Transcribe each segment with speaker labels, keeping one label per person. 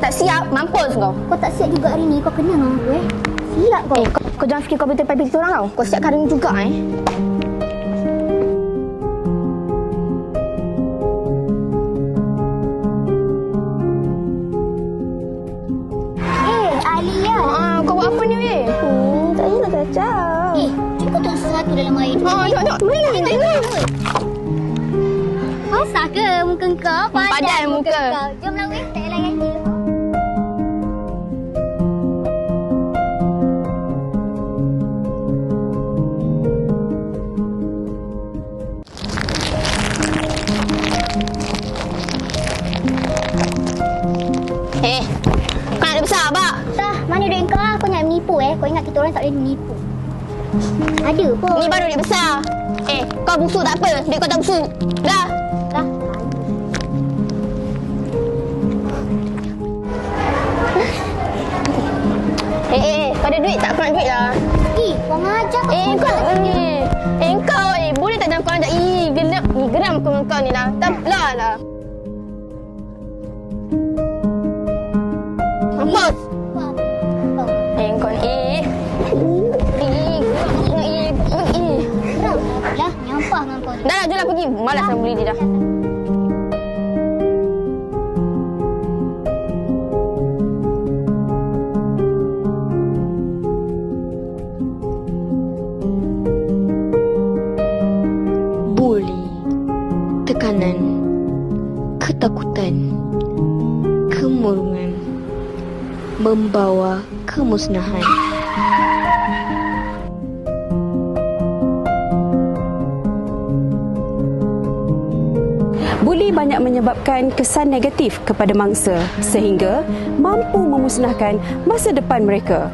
Speaker 1: Tak siap, mampus kau.
Speaker 2: Kau tak siap juga hari ni, kau kena dengan aku Siap kau.
Speaker 1: Kau jangan fikir kau betul pada kita orang tau. Kau siap hari ni juga
Speaker 2: Alia.
Speaker 1: Kau buat apa ni weh? Tak payahlah kacau.
Speaker 2: Cuba tuang sesuatu dalam air.
Speaker 1: Tengok. Boleh.
Speaker 2: Basah ke muka kau?
Speaker 1: Padan muka
Speaker 2: kau. Jomlah weh, tak layan je.
Speaker 1: Kau nak ada besar, Abang?
Speaker 2: Dah, mana duit kau? Kau nak menipu Kau ingat kita orang tak boleh menipu. Ada pun.
Speaker 1: Ni baru duit besar. Kau busuk tak apa. Duit kau tak busuk. Dah. Kau ada duit tak? Aku nak duit lah.
Speaker 2: Kau ngajar kau.
Speaker 1: Kau boleh tak jangan kau ajak. Geram aku dengan kau ni lah. Tak lah. Mampus. Kau ni.
Speaker 2: Dah, nyampah dengan kau ni.
Speaker 1: Dah lah, jomlah pergi. Malas nak beli dia dah.
Speaker 3: Buli, tekanan, ketakutan, kemurungan membawa kemusnahan.
Speaker 4: Buli banyak menyebabkan kesan negatif kepada mangsa sehingga mampu memusnahkan masa depan mereka.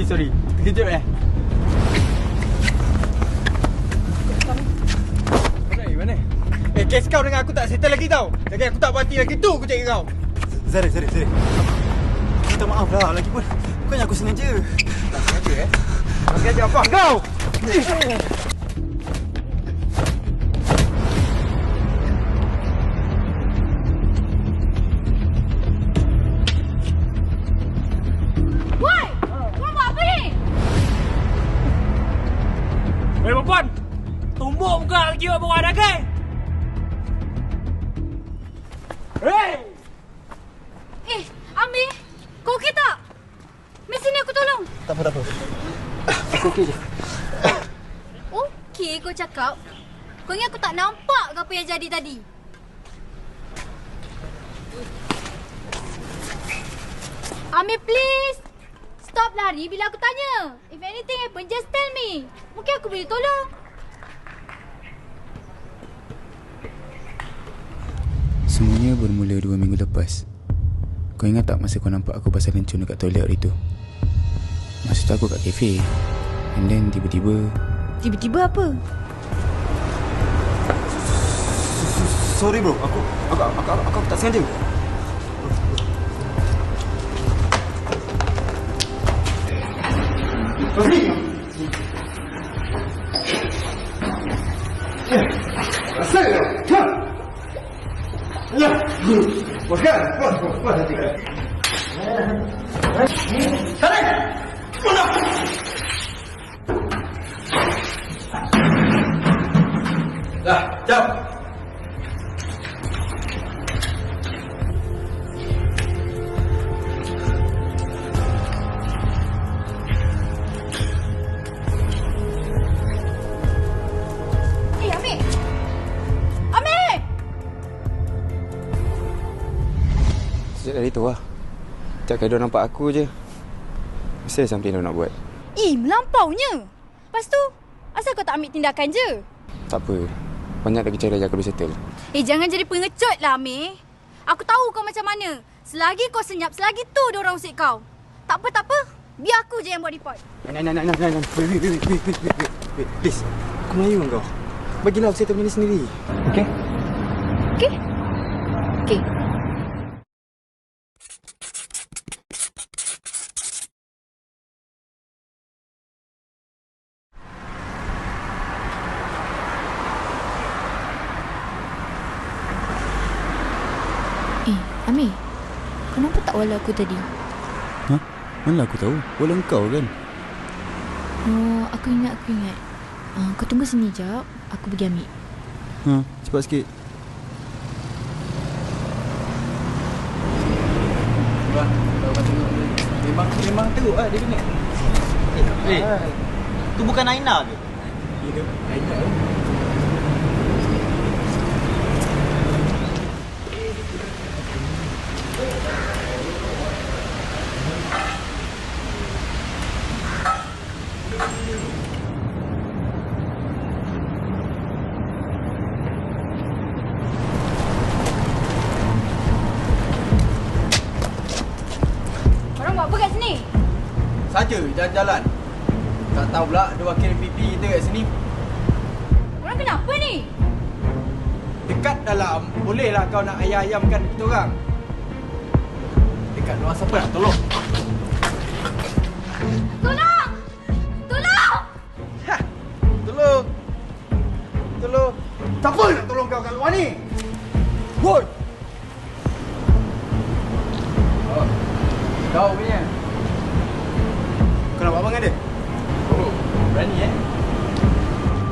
Speaker 5: Sorry. Terkejut Mana? Kes kau dengan aku tak settle lagi tau. Lagi aku tak berhati lagi tu aku cari kau.
Speaker 6: Zari. Minta maaf lah. Lagipun bukannya aku sengaja.
Speaker 5: Tak sengaja Tak sengaja apa kau?
Speaker 7: Perempuan! Tumbuk muka lagi buat bawah dagai!
Speaker 5: Hei!
Speaker 7: Amir, kau okey tak? Mari sini aku tolong.
Speaker 6: Tak apa, tak apa. Aku okey je.
Speaker 7: Okey kau cakap. Kau ingat aku tak nampak ke apa yang jadi tadi? Amir, please. Stop lari bila aku tanya. If anything happen, just tell me. Mungkin aku boleh tolong.
Speaker 8: Semuanya bermula 2 minggu lepas. Kau ingat tak masa kau nampak aku pasal lencun dekat toilet hari tu? Masa tu aku kat kafe. And then tiba-tiba...
Speaker 7: Tiba-tiba apa?
Speaker 6: Sorry bro, aku tak sengaja.
Speaker 5: Dah, jap.
Speaker 7: Amir! Amir!
Speaker 8: Sejak dari tu lah. Setiap kali dia nampak aku je, mesti ada something dia nak buat.
Speaker 7: Melampaunya. Lepas tu, asal kau tak ambil tindakan je?
Speaker 8: Tak apa. Banyak lagi cara yang aku boleh settle.
Speaker 7: Jangan jadi pengecut lah, Amir. Aku tahu kau macam mana. Selagi kau senyap, selagi tu diorang usik kau. Tak apa, tak apa. Biar aku je yang buat report.
Speaker 8: Wait. Please. Aku Melayu dengan kau. Bagilah aku settle benda ni sendiri. Okay?
Speaker 7: Okey? Okey. Amir, kau nampak tak wala aku tadi?
Speaker 8: Ha? Mana aku tahu? Wala kau kan?
Speaker 7: Oh, aku ingat. Kau tunggu sini jap. Aku pergi ambil.
Speaker 8: Ha, cepat sikit.
Speaker 6: Memang teruk lah dia kena. Tu bukan Aina ke?
Speaker 5: Ya, Aina.
Speaker 7: Korang buat apa kat sini?
Speaker 5: Saja jalan-jalan. Tak tahu pula ada wakil PP kita kat sini.
Speaker 7: Korang kenapa ni?
Speaker 5: Dekat dalam, bolehlah kau nak ayam-ayamkan kita orang. Dekat luar siapa nak tolong?
Speaker 7: Tolong! Tolong!
Speaker 5: Ha! Tolong! Tolong! Siapa nak tolong kau kat luar ni? Woi! Oh, kau punya.
Speaker 6: Kau nak buat apa dengan dia?
Speaker 5: Oh, berani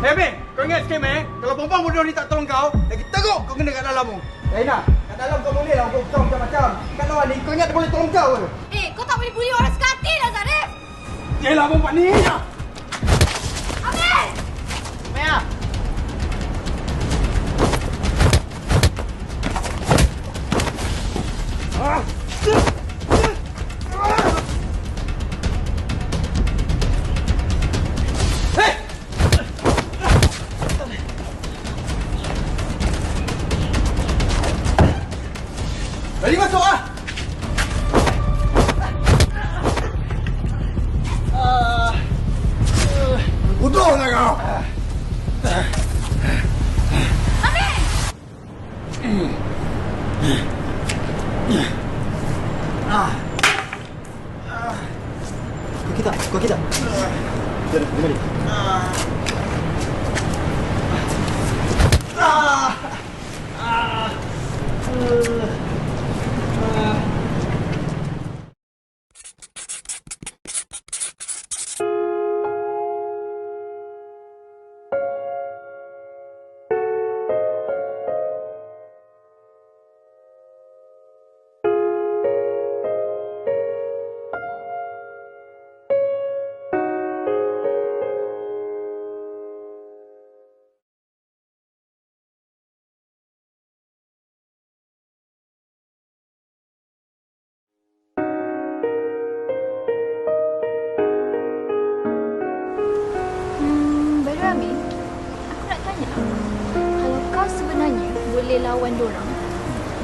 Speaker 5: Hey Abang, kau ingat scam Kalau perempuan bodoh ni tak tolong kau, lagi teruk kau kena kat dalam tu. Aina, kat dalam kau boleh lah kau macam-macam. Kat luar ni kau ingat dia boleh tolong kau ke?
Speaker 7: Kau tak boleh bully orang sekati dah, Zarif!
Speaker 5: Yelah perempuan ni.
Speaker 7: Amir!
Speaker 5: Maya. Hey! Ready masuk ah! Bodoh lah kau!
Speaker 6: Kau kita. Jom, kembali.
Speaker 7: boleh lawan dorang.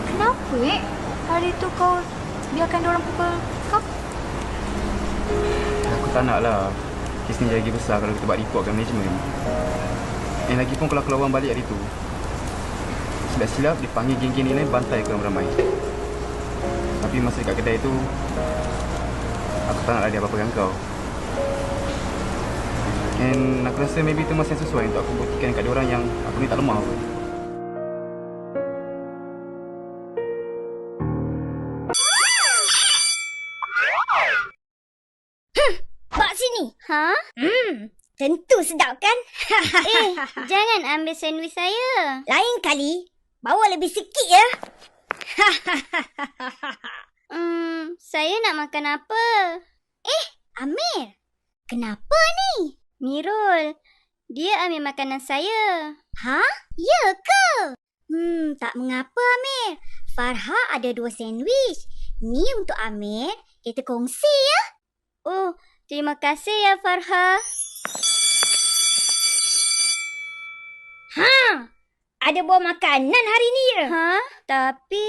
Speaker 7: Kenapa hari tu kau biarkan dorang pukul kau?
Speaker 8: Aku tak nak lah. Kes ni lagi besar kalau kita buat report ke management. Yang lagi pun kalau aku lawan balik hari tu, silap-silap dipanggil geng-geng ni lain bantai korang ramai. Tapi masa dekat kedai tu, aku tak naklah dia apa-apa dengan kau. And aku rasa maybe tu masa yang sesuai untuk aku buktikan kat diorang yang aku ni tak lemah pun.
Speaker 2: Bak sini. Ha? Tentu sedap kan? Jangan ambil sandwich saya. Lain kali, bawa lebih sikit ya. Saya nak makan apa? Amir. Kenapa ni? Mirul, dia ambil makanan saya. Ha? Ya ke? Tak mengapa Amir. Farha ada 2 sandwich. Ni untuk Amir, kita kongsi ya. Oh, terima kasih ya Farha. Ada bawa makanan hari ni ya? Tapi...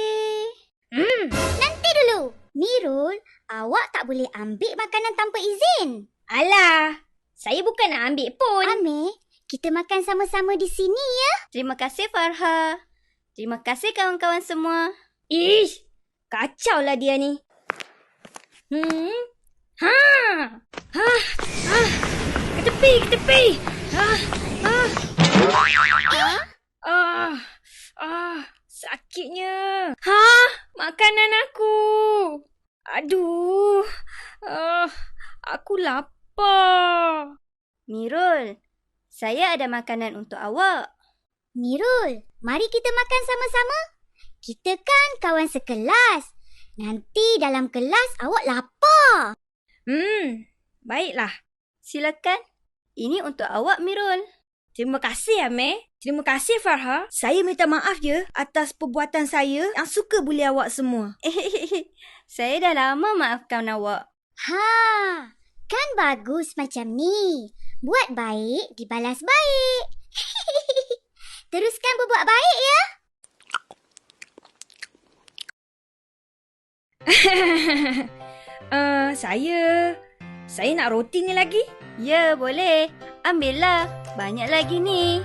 Speaker 2: nanti dulu. Mirul, awak tak boleh ambil makanan tanpa izin. Alah, saya bukan nak ambil pun. Amir, kita makan sama-sama di sini ya. Terima kasih Farha. Terima kasih kawan-kawan semua. Ish, kacau lah dia ni. Ke tepi. Sakitnya. Makanan aku. Aduh. Aku lapar. Mirul, saya ada makanan untuk awak. Mirul, mari kita makan sama-sama. Kita kan kawan sekelas. Nanti dalam kelas awak lapar. Baiklah. Silakan. Ini untuk awak, Mirul.
Speaker 9: Terima kasih, Amir. Terima kasih, Farha. Saya minta maaf je atas perbuatan saya yang suka bully awak semua.
Speaker 2: Saya dah lama maafkan awak. Kan bagus macam ni. Buat baik, dibalas baik. Teruskan berbuat baik ya.
Speaker 9: Saya nak roti ni lagi.
Speaker 2: Ya, boleh. Ambillah. Banyak lagi ni.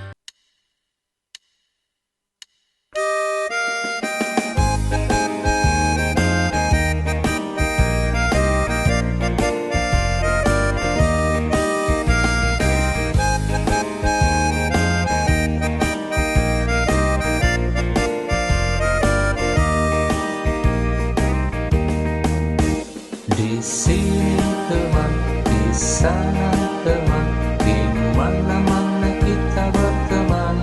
Speaker 10: Di sini teman, di sana teman, di mana-mana kita berteman.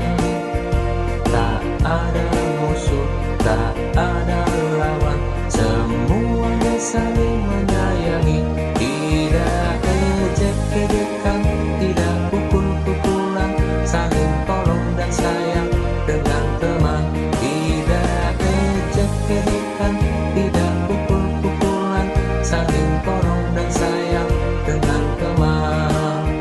Speaker 10: Tak ada musuh, tak ada lawan, semuanya saling menyayangi. Tidak ejek-ejekan, tidak pukul-pukulan, saling tolong dan sayang dengan teman. Tidak ejek-ejekan, tidak pukul-pukulan, saling tolong dan sayang dengan teman.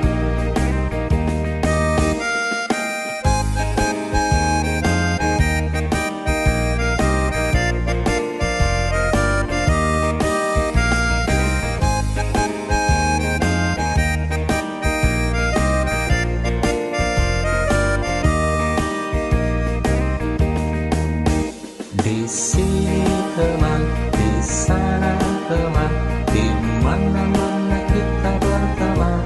Speaker 10: Di sini teman, di sana teman, di mana-mana kita berteman.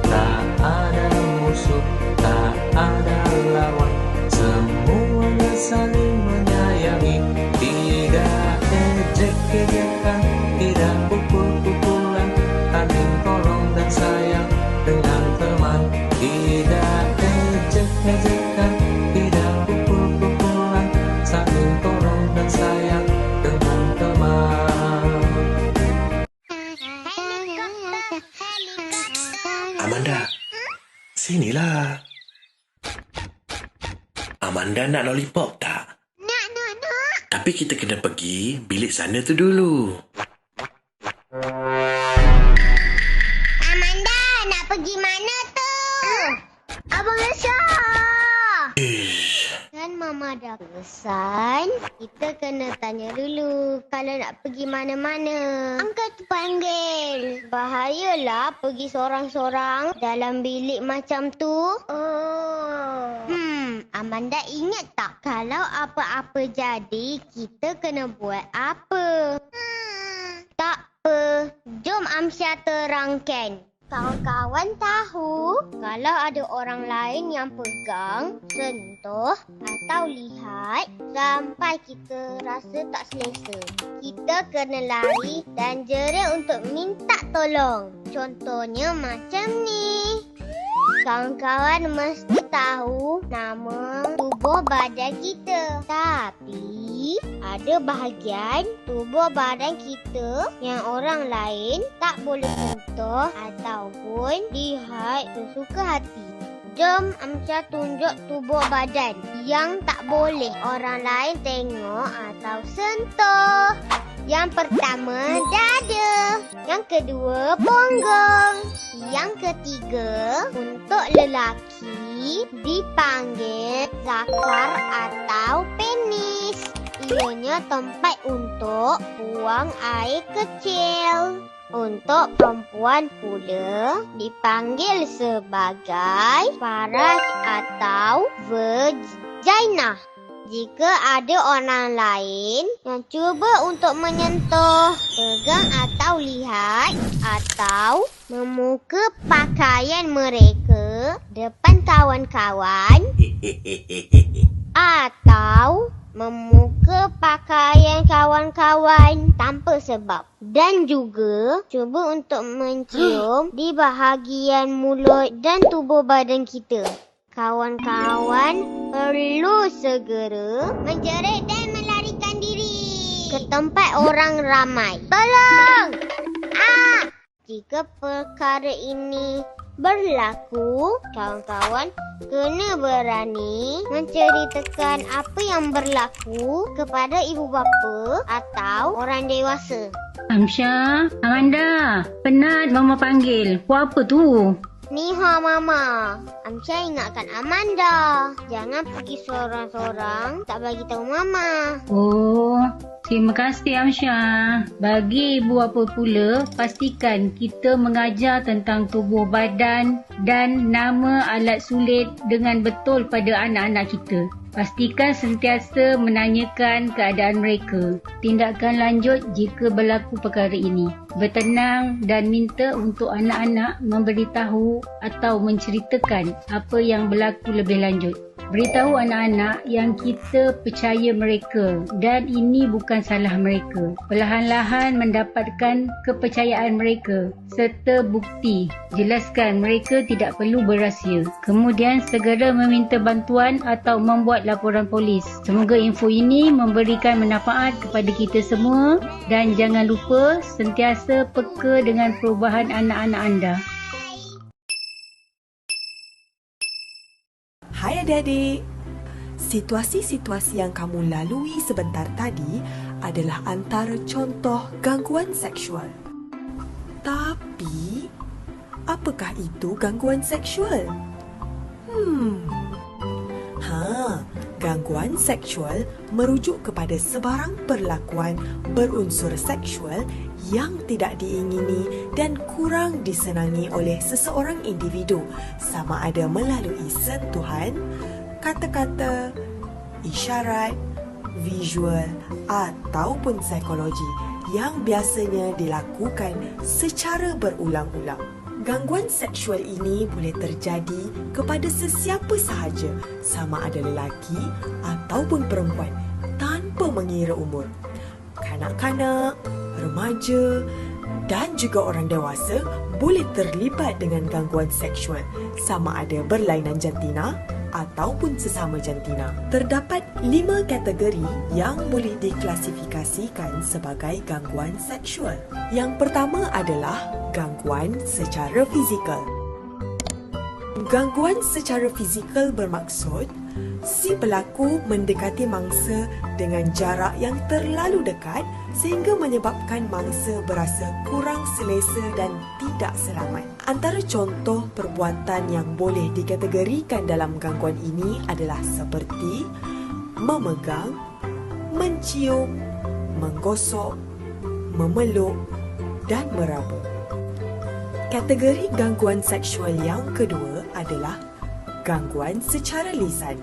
Speaker 10: Tak ada musuh, tak ada lawan, semuanya saling menyayangi. Tidak ejek-ejekan, tidak pukul-pukulan, saling tolong dan sayang dengan teman. Tidak ejek-ejekan, tidak pukul-pukulan, saling tolong dan sayang dengan teman.
Speaker 11: Amanda, sinilah. Amanda nak lollipop tak?
Speaker 2: Nak.
Speaker 11: Tapi kita kena pergi bilik sana tu dulu.
Speaker 2: Amanda, nak pergi mana tu? Abang Aisyah.
Speaker 11: Ish.
Speaker 2: Kan Mama dah
Speaker 12: Kesan, kita kena tanya dulu kalau nak pergi mana-mana. Angkat panggil. Bahayalah pergi sorang-sorang dalam bilik macam tu. Amanda ingat tak kalau apa-apa jadi, kita kena buat apa? Tak apa. Jom Amsyah terangkan. Kawan-kawan tahu kalau ada orang lain yang pegang, sentuh atau lihat sampai kita rasa tak selesa, kita kena lari dan jerit untuk minta tolong. Contohnya macam ni. Kawan-kawan mesti tahu nama tubuh badan kita. Tapi ada bahagian tubuh badan kita yang orang lain tak boleh sentuh ataupun lihat sesuka hati. Jom Amsyah tunjuk tubuh badan yang tak boleh orang lain tengok atau sentuh. Yang pertama, dada. Yang kedua, punggung. Yang ketiga, untuk lelaki dipanggil zakar atau penis. Ianya tempat untuk buang air kecil. Untuk perempuan pula dipanggil sebagai faras atau vagina. Jika ada orang lain yang cuba untuk menyentuh, pegang atau lihat atau memuka pakaian mereka depan kawan-kawan atau memuka pakaian kawan-kawan tanpa sebab, dan juga cuba untuk mencium di bahagian mulut dan tubuh badan kita, kawan-kawan perlu segera menjerit dan melarikan diri ke tempat orang ramai. Tolong! Jika perkara ini berlaku, kawan-kawan kena berani menceritakan apa yang berlaku kepada ibu bapa atau orang dewasa.
Speaker 13: Amsyah, Amanda, penat mama panggil. Buat apa tu?
Speaker 12: Niha Mama, Amsyah ingatkan Amanda. Jangan pergi sorang-sorang, tak bagi tahu Mama.
Speaker 13: Oh, terima kasih Amsyah. Bagi ibu apa pula, pastikan kita mengajar tentang tubuh badan dan nama alat sulit dengan betul pada anak-anak kita. Pastikan sentiasa menanyakan keadaan mereka. Tindakan lanjut jika berlaku perkara ini. Bertenang dan minta untuk anak-anak memberitahu atau menceritakan apa yang berlaku lebih lanjut. Beritahu anak-anak yang kita percaya mereka dan ini bukan salah mereka. Perlahan-lahan mendapatkan kepercayaan mereka serta bukti. Jelaskan mereka tidak perlu berahsia. Kemudian segera meminta bantuan atau membuat laporan polis. Semoga info ini memberikan manfaat kepada kita semua dan jangan lupa sentiasa peka dengan perubahan anak-anak anda.
Speaker 14: Hai adik-adik, situasi-situasi yang kamu lalui sebentar tadi adalah antara contoh gangguan seksual. Tapi, apakah itu gangguan seksual? Gangguan seksual merujuk kepada sebarang perlakuan berunsur seksual yang tidak diingini dan kurang disenangi oleh seseorang individu, sama ada melalui sentuhan, kata-kata, isyarat, visual ataupun psikologi yang biasanya dilakukan secara berulang-ulang. Gangguan seksual ini boleh terjadi kepada sesiapa sahaja, sama ada lelaki ataupun perempuan, tanpa mengira umur. Kanak-kanak, remaja dan juga orang dewasa boleh terlibat dengan gangguan seksual, sama ada berlainan jantina ataupun sesama jantina. Terdapat 5 kategori yang boleh diklasifikasikan sebagai gangguan seksual. Yang pertama adalah gangguan secara fizikal. Gangguan secara fizikal bermaksud si pelaku mendekati mangsa dengan jarak yang terlalu dekat sehingga menyebabkan mangsa berasa kurang selesa dan tidak selamat. Antara contoh perbuatan yang boleh dikategorikan dalam gangguan ini adalah seperti memegang, mencium, menggosok, memeluk dan merabu. Kategori gangguan seksual yang kedua adalah gangguan secara lisan.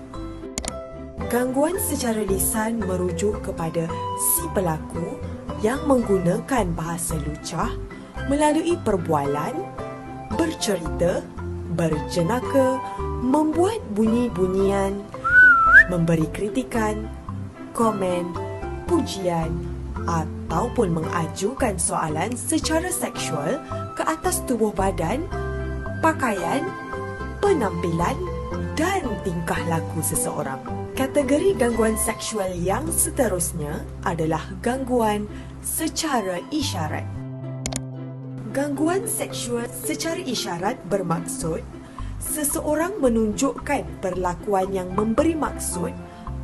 Speaker 14: Gangguan secara lisan merujuk kepada si pelaku yang menggunakan bahasa lucah melalui perbualan, bercerita, berjenaka, membuat bunyi-bunyian, memberi kritikan, komen, pujian ataupun mengajukan soalan secara seksual ke atas tubuh badan, pakaian, penampilan dan tingkah laku seseorang. Kategori gangguan seksual yang seterusnya adalah gangguan secara isyarat. Gangguan seksual secara isyarat bermaksud seseorang menunjukkan perlakuan yang memberi maksud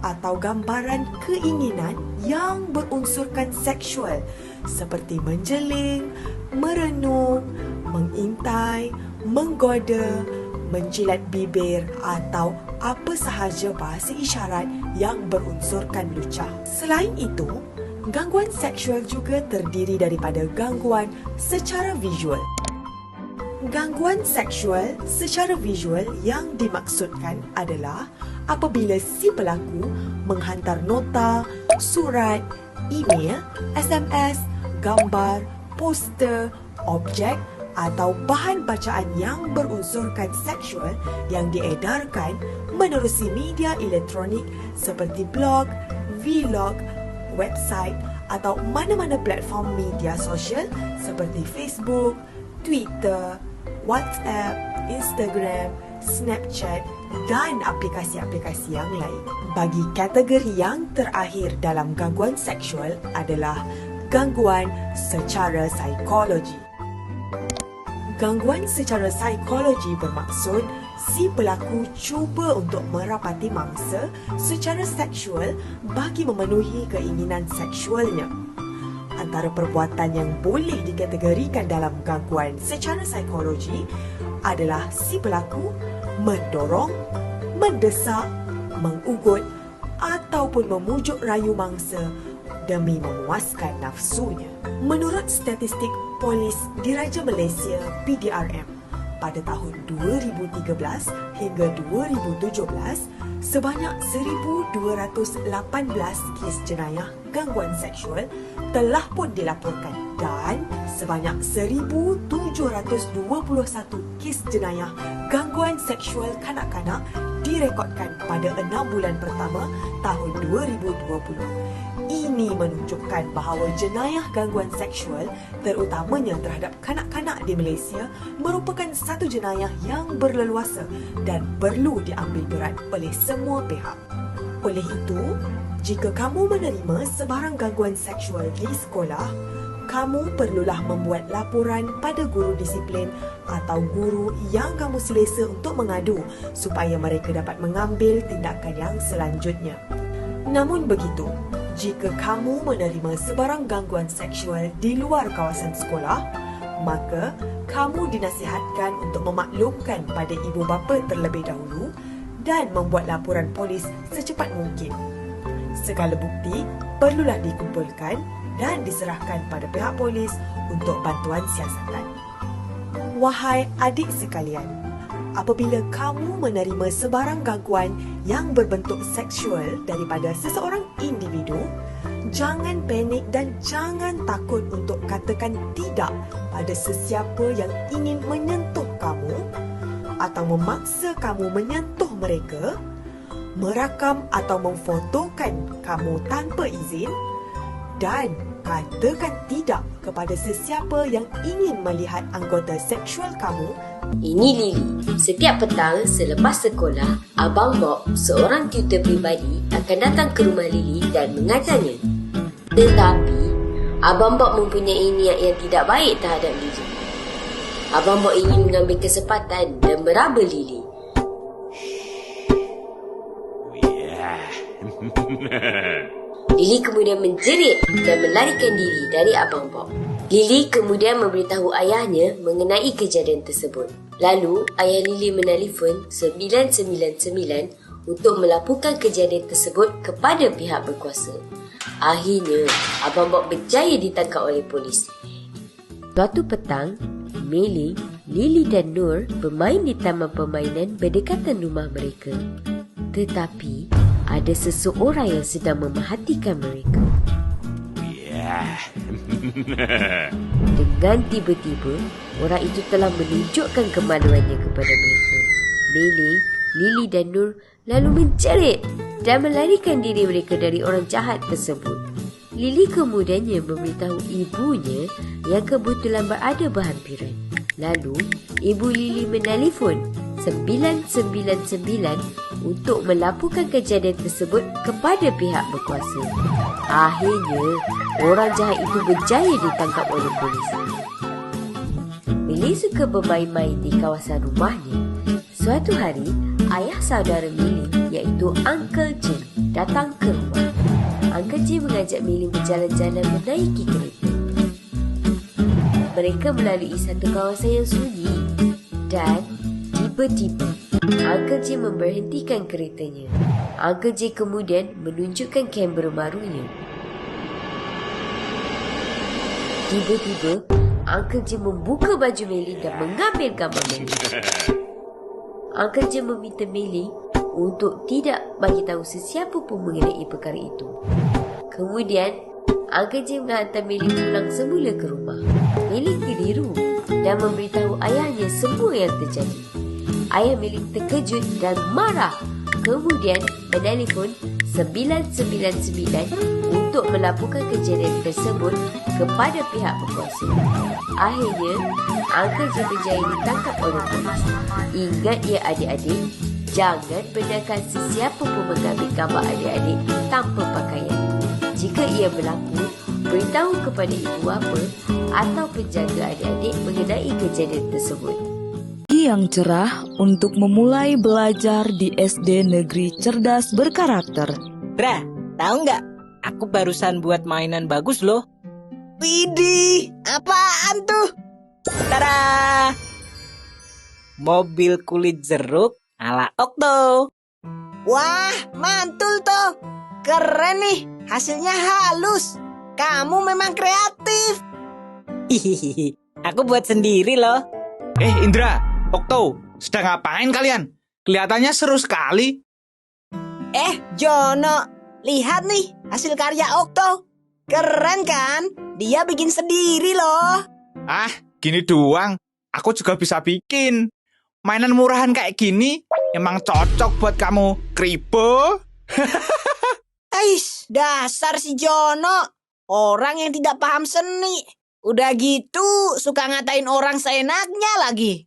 Speaker 14: atau gambaran keinginan yang berunsurkan seksual seperti menjeling, merenung, mengintai, menggoda, menjilat bibir atau apa sahaja bahasa isyarat yang berunsurkan lucah. Selain itu, gangguan seksual juga terdiri daripada gangguan secara visual. Gangguan seksual secara visual yang dimaksudkan adalah apabila si pelaku menghantar nota, surat, email, SMS, gambar, poster, objek atau bahan bacaan yang berunsurkan seksual yang diedarkan menerusi media elektronik seperti blog, vlog, website atau mana-mana platform media sosial seperti Facebook, Twitter, WhatsApp, Instagram, Snapchat dan aplikasi-aplikasi yang lain. Bagi kategori yang terakhir dalam gangguan seksual adalah gangguan secara psikologi. Gangguan secara psikologi bermaksud si pelaku cuba untuk merapati mangsa secara seksual bagi memenuhi keinginan seksualnya. Antara perbuatan yang boleh dikategorikan dalam gangguan secara psikologi adalah si pelaku mendorong, mendesak, mengugut ataupun memujuk rayu mangsa demi memuaskan nafsunya. Menurut statistik Polis Diraja Malaysia PDRM, pada tahun 2013 hingga 2017, sebanyak 1,218 kes jenayah gangguan seksual telah pun dilaporkan dan sebanyak 1,721 kes jenayah gangguan seksual kanak-kanak direkodkan pada 6 bulan pertama tahun 2020. Ini menunjukkan bahawa jenayah gangguan seksual terutamanya terhadap kanak-kanak di Malaysia merupakan satu jenayah yang berleluasa dan perlu diambil berat oleh semua pihak. Oleh itu, jika kamu menerima sebarang gangguan seksual di sekolah, kamu perlulah membuat laporan pada guru disiplin atau guru yang kamu selesa untuk mengadu supaya mereka dapat mengambil tindakan yang selanjutnya. Namun begitu, jika kamu menerima sebarang gangguan seksual di luar kawasan sekolah, maka kamu dinasihatkan untuk memaklumkan pada ibu bapa terlebih dahulu dan membuat laporan polis secepat mungkin. Segala bukti perlulah dikumpulkan dan diserahkan pada pihak polis untuk bantuan siasatan. Wahai adik sekalian, apabila kamu menerima sebarang gangguan yang berbentuk seksual daripada seseorang individu, jangan panik dan jangan takut untuk katakan tidak pada sesiapa yang ingin menyentuh kamu atau memaksa kamu menyentuh mereka, merakam atau memfotokan kamu tanpa izin, dan katakan tidak kepada sesiapa yang ingin melihat anggota seksual kamu.
Speaker 15: Ini Lily. Setiap petang selepas sekolah, Abang Bob, seorang tutor peribadi, akan datang ke rumah Lily dan mengajarnya. Tetapi, Abang Bob mempunyai niat yang tidak baik terhadap Lily. Abang Bob ingin mengambil kesempatan dan meraba Lily. Lily kemudian menjerit dan melarikan diri dari Abang Bob. Lily kemudian memberitahu ayahnya mengenai kejadian tersebut. Lalu, ayah Lily menelefon 999 untuk melaporkan kejadian tersebut kepada pihak berkuasa. Akhirnya, Abang Bob berjaya ditangkap oleh polis. Suatu petang, Meli, Lily dan Nur bermain di taman permainan berdekatan rumah mereka. Tetapi, ada seseorang yang sedang memerhatikan mereka. Dengan tiba-tiba, orang itu telah menunjukkan kemaluannya kepada mereka. Meli, Lily dan Nur lalu menjerit dan melarikan diri mereka dari orang jahat tersebut. Lily kemudiannya memberitahu ibunya yang kebetulan berada berhampiran. Lalu, ibu Lily menelefon 999 untuk melaporkan kejadian tersebut kepada pihak berkuasa. Akhirnya, orang jahat itu berjaya ditangkap oleh polis. Meli suka bermain-main di kawasan rumahnya. Suatu hari, ayah saudara Meli iaitu Uncle Jim datang ke rumah. Uncle Jim mengajak Meli berjalan-jalan menaiki kereta. Mereka melalui satu kawasan yang sunyi dan tiba-tiba Uncle Jim memberhentikan keretanya. Uncle Jim kemudian menunjukkan kamera barunya. Tiba-tiba Uncle Jim membuka baju Meli dan mengambil gambar Meli. Uncle Jim meminta Meli untuk tidak bagi tahu sesiapa pun mengenai perkara itu. Kemudian, Uncle Jim menghantar Meli pulang semula ke rumah. Meli keliru dan memberitahu ayahnya semua yang terjadi. Ayah Meli terkejut dan marah. Kemudian, menelefon 999 untuk melaporkan kejadian tersebut kepada pihak berkuasa. Akhirnya, Uncle Jim berjaya ditangkap oleh polis. Ingat ya adik-adik, jangan benarkan sesiapa pun mengambil gambar adik-adik tanpa pakaian. Jika ia berlaku, beritahu kepada ibu bapa atau penjaga adik-adik mengenai kejadian tersebut.
Speaker 16: Yang cerah untuk memulai belajar di SD Negeri Cerdas Berkarakter.
Speaker 17: Dra, tahu nggak? Aku barusan buat mainan bagus loh. Widih, apaan tuh? Tada! Mobil kulit jeruk ala Okto. Wah, mantul tuh. Keren nih, hasilnya halus. Kamu memang kreatif. Hihihi, aku buat sendiri loh.
Speaker 18: Indra, Okto, sedang ngapain kalian? Kelihatannya seru sekali.
Speaker 17: Jono, lihat nih hasil karya Okto. Keren kan? Dia bikin sendiri loh.
Speaker 18: Ah, gini doang. Aku juga bisa bikin. Mainan murahan kayak gini emang cocok buat kamu, Kribo.
Speaker 17: Ais, dasar si Jono. Orang yang tidak paham seni. Udah gitu, suka ngatain orang seenaknya lagi.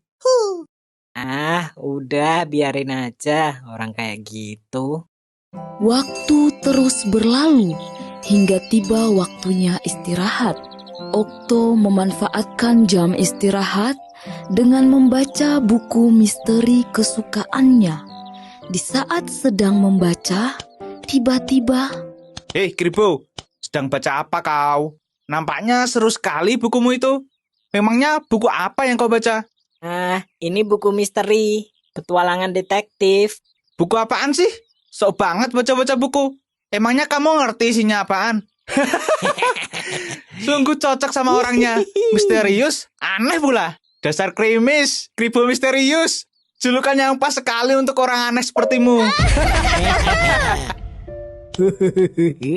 Speaker 17: Udah biarin aja orang kayak gitu.
Speaker 16: Waktu terus berlalu hingga tiba waktunya istirahat. Okto memanfaatkan jam istirahat dengan membaca buku misteri kesukaannya. Di saat sedang membaca, tiba-tiba...
Speaker 18: Kribo, sedang baca apa kau? Nampaknya seru sekali bukumu itu. Memangnya buku apa yang kau baca?
Speaker 17: Ini buku misteri, petualangan detektif.
Speaker 18: Buku apaan sih? Sok banget baca-baca buku. Emangnya kamu ngerti isinya apaan? Sungguh cocok sama orangnya. Misterius, aneh pula. Dasar krimis, Kribo misterius. Julukan yang pas sekali untuk orang aneh sepertimu.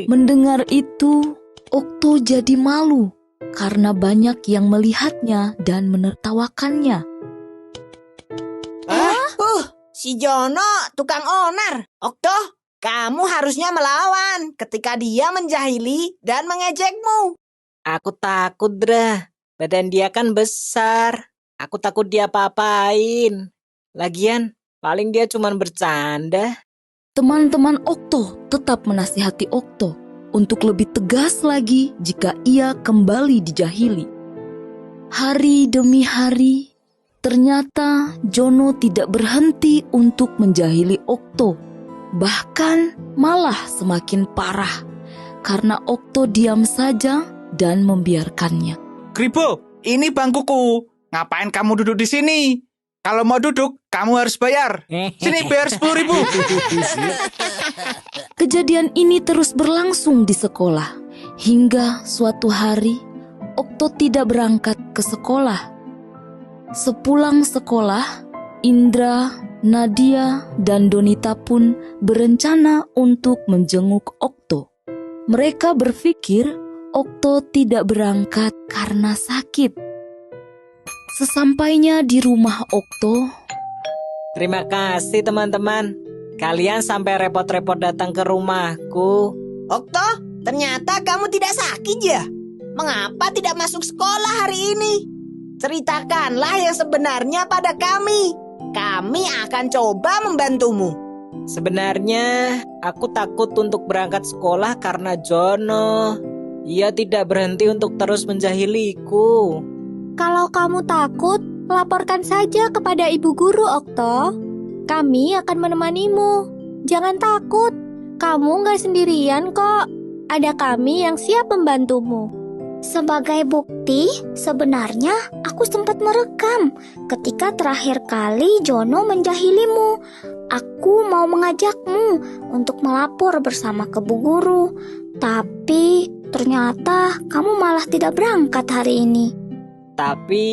Speaker 16: Mendengar itu, Okto jadi malu karena banyak yang melihatnya dan menertawakannya.
Speaker 17: Si Jono tukang onar. Okto, kamu harusnya melawan ketika dia menjahili dan mengejekmu. Aku takut, Dra. Badan dia kan besar. Aku takut dia apa-apain. Lagian, paling dia cuma bercanda.
Speaker 16: Teman-teman Okto tetap menasihati Okto untuk lebih tegas lagi jika ia kembali dijahili. Hari demi hari, ternyata Jono tidak berhenti untuk menjahili Okto. Bahkan malah semakin parah karena Okto diam saja dan membiarkannya.
Speaker 18: Kribo, ini bangkuku. Ngapain kamu duduk di sini? Kalau mau duduk, kamu harus bayar. Sini bayar 10.000.
Speaker 16: Kejadian ini terus berlangsung di sekolah. Hingga suatu hari, Okto tidak berangkat ke sekolah. Sepulang sekolah, Indra, Nadia, dan Donita pun berencana untuk menjenguk Okto. Mereka berpikir Okto tidak berangkat karena sakit. Sesampainya di rumah Okto,
Speaker 17: Terima kasih teman-teman. Kalian sampai repot-repot datang ke rumahku. Okto, ternyata kamu tidak sakit ya? Mengapa tidak masuk sekolah hari ini? Ceritakanlah yang sebenarnya pada kami. Kami akan coba membantumu. Sebenarnya aku takut untuk berangkat sekolah karena Jono. Ia tidak berhenti untuk terus menjahiliku.
Speaker 2: Kalau kamu takut, laporkan saja kepada ibu guru, Okto. Kami akan menemanimu. Jangan takut, kamu nggak sendirian kok. Ada kami yang siap membantumu. Sebagai bukti, sebenarnya aku sempat merekam ketika terakhir kali Jono menjahilimu. Aku mau mengajakmu untuk melapor bersama ke bu guru. Tapi ternyata kamu malah tidak berangkat hari ini.
Speaker 17: Tapi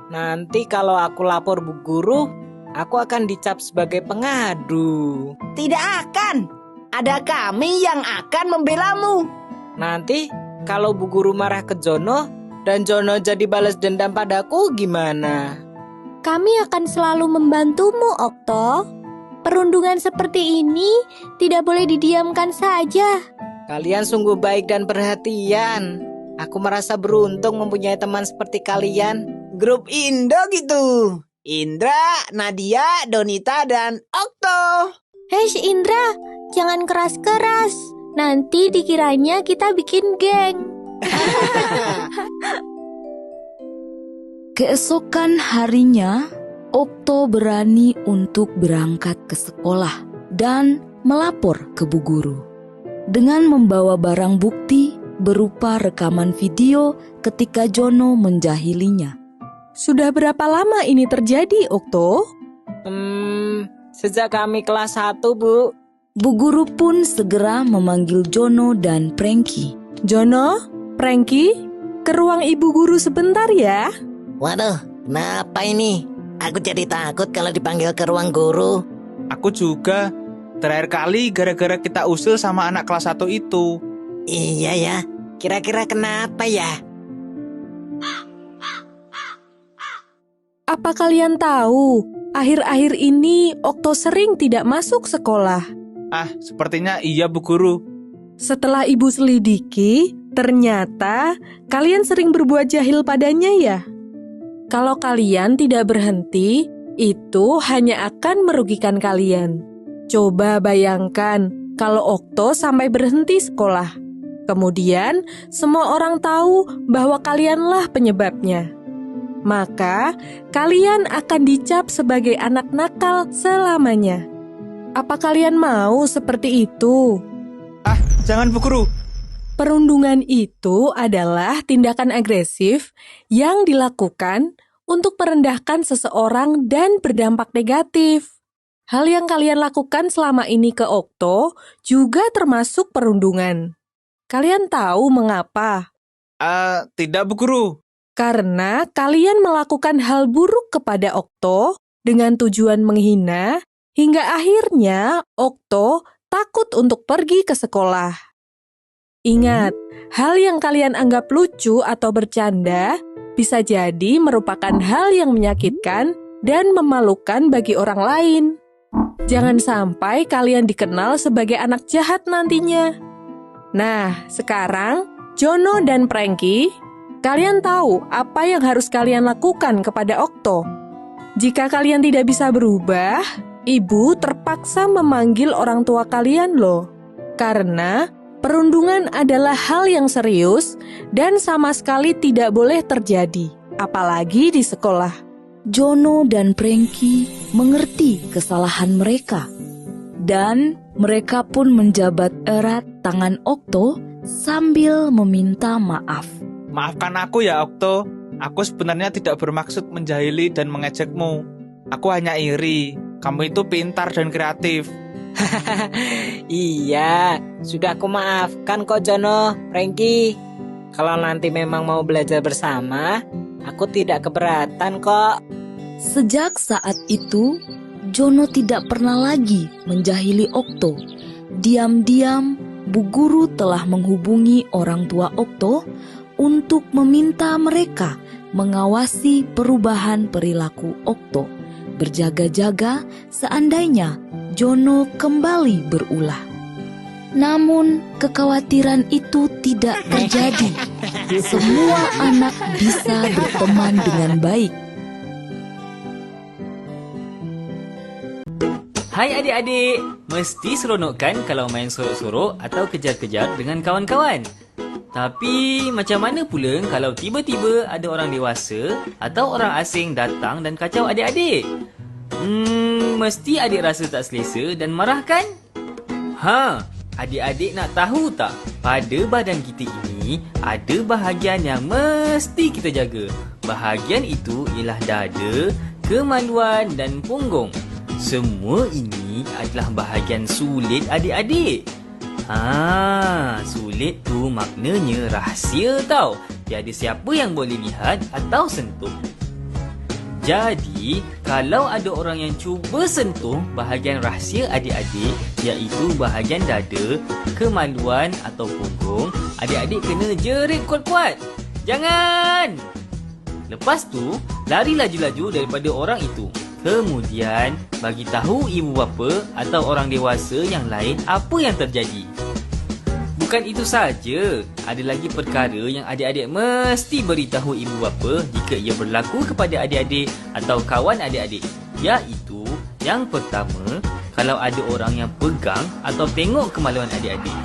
Speaker 17: nanti kalau aku lapor bu guru, aku akan dicap sebagai pengadu. Tidak akan. Ada kami yang akan membelamu. Nanti kalau bu guru marah ke Jono dan Jono jadi balas dendam padaku gimana?
Speaker 2: Kami akan selalu membantumu, Okto. Perundungan seperti ini tidak boleh didiamkan saja.
Speaker 17: Kalian sungguh baik dan perhatian. Aku merasa beruntung mempunyai teman seperti kalian. Grup Indo gitu. Indra, Nadia, Donita, dan Okto.
Speaker 2: Hei Indra, jangan keras-keras. Nanti dikiranya kita bikin geng.
Speaker 16: keesokan harinya, Okto berani untuk berangkat ke sekolah dan melapor ke bu guru. Dengan membawa barang bukti berupa rekaman video ketika Jono menjahilinya.
Speaker 4: Sudah berapa lama ini terjadi, Okto?
Speaker 17: Sejak kami kelas 1, Bu.
Speaker 16: Bu guru pun segera memanggil Jono dan Prengki.
Speaker 4: Jono, Prengki, ke ruang ibu guru sebentar ya.
Speaker 19: Waduh, kenapa ini? Aku jadi takut kalau dipanggil ke ruang guru.
Speaker 18: Aku juga. Terakhir kali gara-gara kita usil sama anak kelas 1 itu.
Speaker 19: Iya ya, kira-kira kenapa ya?
Speaker 4: Apa kalian tahu, akhir-akhir ini Okto sering tidak masuk sekolah?
Speaker 18: Ah, sepertinya iya Bu Guru.
Speaker 4: Setelah ibu selidiki, ternyata kalian sering berbuat jahil padanya ya? Kalau kalian tidak berhenti, itu hanya akan merugikan kalian. Coba bayangkan kalau Okto sampai berhenti sekolah. Kemudian semua orang tahu bahwa kalianlah penyebabnya. Maka kalian akan dicap sebagai anak nakal selamanya. Apa kalian mau seperti itu?
Speaker 18: Ah, jangan Bu Guru.
Speaker 4: Perundungan itu adalah tindakan agresif yang dilakukan untuk merendahkan seseorang dan berdampak negatif. Hal yang kalian lakukan selama ini ke Okto juga termasuk perundungan. Kalian tahu mengapa?
Speaker 18: Tidak Bu Guru.
Speaker 4: Karena kalian melakukan hal buruk kepada Okto dengan tujuan menghina, hingga akhirnya Okto takut untuk pergi ke sekolah. Ingat, hal yang kalian anggap lucu atau bercanda bisa jadi merupakan hal yang menyakitkan dan memalukan bagi orang lain. Jangan sampai kalian dikenal sebagai anak jahat nantinya. Nah, sekarang Jono dan Prengki, kalian tahu apa yang harus kalian lakukan kepada Okto. Jika kalian tidak bisa berubah, ibu terpaksa memanggil orang tua kalian loh. Karena perundungan adalah hal yang serius dan sama sekali tidak boleh terjadi, apalagi di sekolah.
Speaker 16: Jono dan Prengki mengerti kesalahan mereka. Dan mereka pun menjabat erat tangan Okto sambil meminta maaf.
Speaker 18: Maafkan aku ya Okto. Aku sebenarnya tidak bermaksud menjahili dan mengejekmu. Aku hanya iri. Kamu itu pintar dan kreatif.
Speaker 17: Iya, sudah aku maafkan kok Jono, Frankie. Kalau nanti memang mau belajar bersama, aku tidak keberatan kok.
Speaker 16: Sejak saat itu, Jono tidak pernah lagi menjahili Okto. Diam-diam, Bu Guru telah menghubungi orang tua Okto untuk meminta mereka mengawasi perubahan perilaku Okto, berjaga-jaga seandainya Jono kembali berulah. Namun kekhawatiran itu tidak terjadi. Semua anak bisa berteman dengan baik.
Speaker 20: Hai adik-adik, mesti seronok kan kalau main sorok-sorok atau kejar-kejar dengan kawan-kawan? Tapi macam mana pula kalau tiba-tiba ada orang dewasa atau orang asing datang dan kacau adik-adik? Mesti adik rasa tak selesa dan marah kan? Adik-adik nak tahu tak? Pada badan kita ini ada bahagian yang mesti kita jaga. Bahagian itu ialah dada, kemaluan dan punggung. Semua ini adalah bahagian sulit adik-adik. Sulit tu maknanya rahsia tau. Tiada siapa yang boleh lihat atau sentuh. Jadi, kalau ada orang yang cuba sentuh bahagian rahsia adik-adik, iaitu bahagian dada, kemaluan atau punggung, adik-adik kena jerit kuat-kuat. Jangan! Lepas tu, lari laju-laju daripada orang itu. Kemudian, bagi tahu ibu bapa atau orang dewasa yang lain apa yang terjadi. Bukan itu saja, ada lagi perkara yang adik-adik mesti beritahu ibu bapa jika ia berlaku kepada adik-adik atau kawan adik-adik. Iaitu, yang pertama, kalau ada orang yang pegang atau tengok kemaluan adik-adik.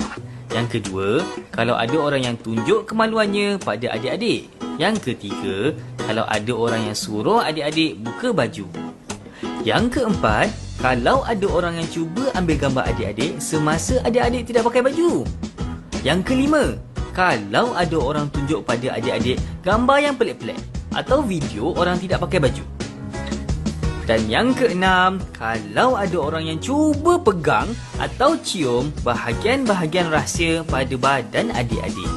Speaker 20: Yang kedua, kalau ada orang yang tunjuk kemaluannya pada adik-adik. Yang ketiga, kalau ada orang yang suruh adik-adik buka baju. Yang keempat, kalau ada orang yang cuba ambil gambar adik-adik semasa adik-adik tidak pakai baju. Yang kelima, kalau ada orang tunjuk pada adik-adik gambar yang pelik-pelik atau video orang tidak pakai baju. Dan yang keenam, kalau ada orang yang cuba pegang atau cium bahagian-bahagian rahsia pada badan adik-adik.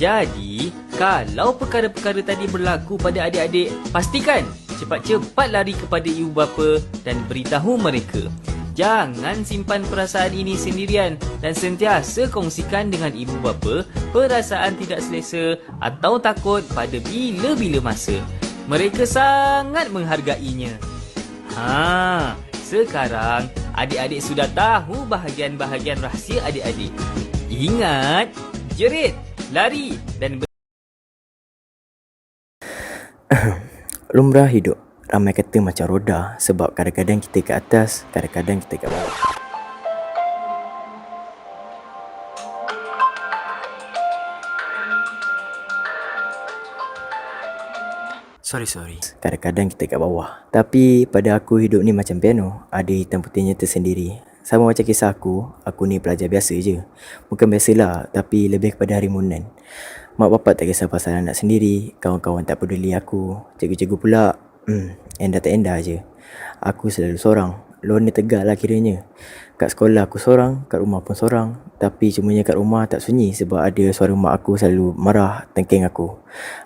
Speaker 20: Jadi, kalau perkara-perkara tadi berlaku pada adik-adik, pastikan cepat-cepat lari kepada ibu bapa dan beritahu mereka. Jangan simpan perasaan ini sendirian dan sentiasa kongsikan dengan ibu bapa perasaan tidak selesa atau takut pada bila-bila masa. Mereka sangat menghargainya. Sekarang adik-adik sudah tahu bahagian-bahagian rahsia adik-adik. Ingat, jerit, lari dan
Speaker 21: Lumrah hidup. Ramai kata macam roda sebab kadang-kadang kita ke atas, kadang-kadang kita ke bawah. Sorry. Kadang-kadang kita kat bawah. Tapi pada aku hidup ni macam piano, ada hitam putihnya tersendiri. Sama macam kisah aku ni pelajar biasa je. Bukan biasalah, tapi lebih kepada harimunan. Mak bapak tak kisah pasal anak sendiri, kawan-kawan tak peduli aku, cikgu-cikgu pula endah je. Aku selalu seorang. Lona tegar lah kiranya. Kat sekolah aku seorang, kat rumah pun seorang. Tapi cumanya kat rumah tak sunyi sebab ada suara mak aku selalu marah tengking aku.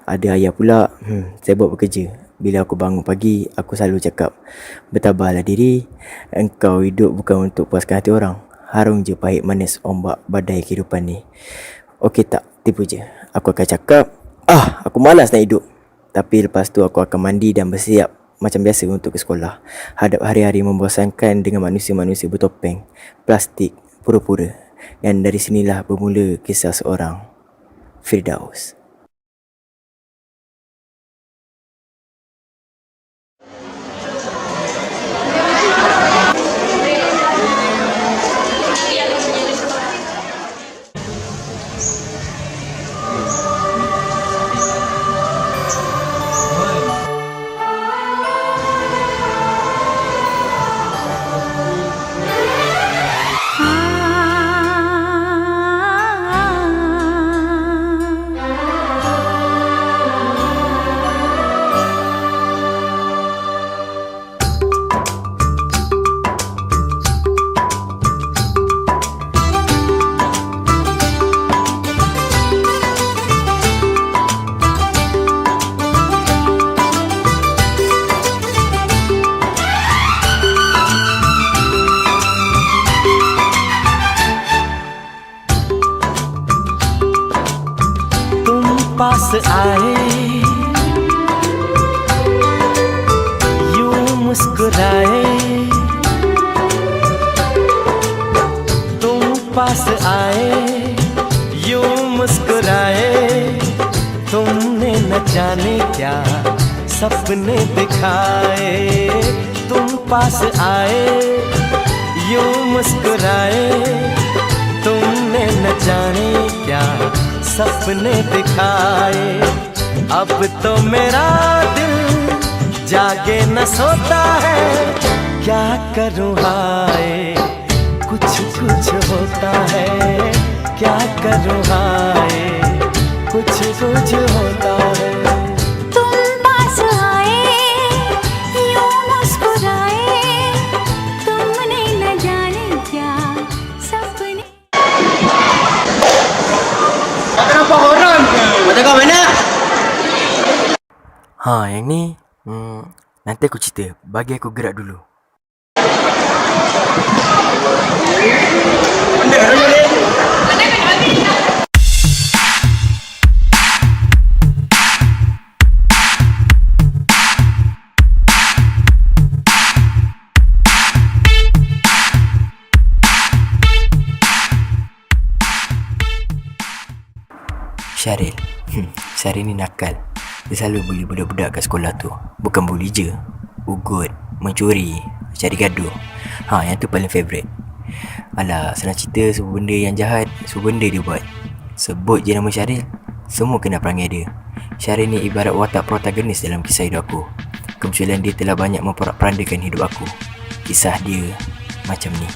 Speaker 21: Ada ayah pula sibuk bekerja. Bila aku bangun pagi, aku selalu cakap, bertabahlah diri, engkau hidup bukan untuk puaskan hati orang. Harung je pahit manis ombak badai kehidupan ni. Okey tak, tipu je. Aku akan cakap, aku malas nak hidup. Tapi lepas tu aku akan mandi dan bersiap macam biasa untuk ke sekolah. Hadap hari-hari membosankan dengan manusia-manusia bertopeng, plastik, pura-pura. Dan dari sinilah bermula kisah seorang Firdaus.
Speaker 10: पास आए यूं मुस्कुराए तुम पास आए यूं मुस्कुराए तुमने न जाने क्या सपने दिखाए तुम पास आए यूं मुस्कुराए तुमने न जाने क्या सपने दिखाए अब तो मेरा दिल जागे न सोता है क्या करूँ हाय कुछ कुछ होता है क्या करूँ हाय कुछ कुछ होता है
Speaker 2: तुम पास आए यूं मुस्कुराए तुमने न जाने क्या सपने
Speaker 21: Tak nampak orang ke? Mata kau mana? Ha, yang ni nanti aku cerita. Bagi aku gerak dulu. Syaril. Syaril ni nakal. Dia selalu bully budak-budak kat sekolah tu. Bukan bully je, ugut, mencuri, cari gaduh. Yang tu paling favourite. Alah, senang cerita semua benda yang jahat, semua benda dia buat. Sebut je nama Syaril, semua kena perangai dia. Syaril ni ibarat watak protagonis dalam kisah hidup aku. Kemunculan dia telah banyak memperandakan hidup aku. Kisah dia macam ni.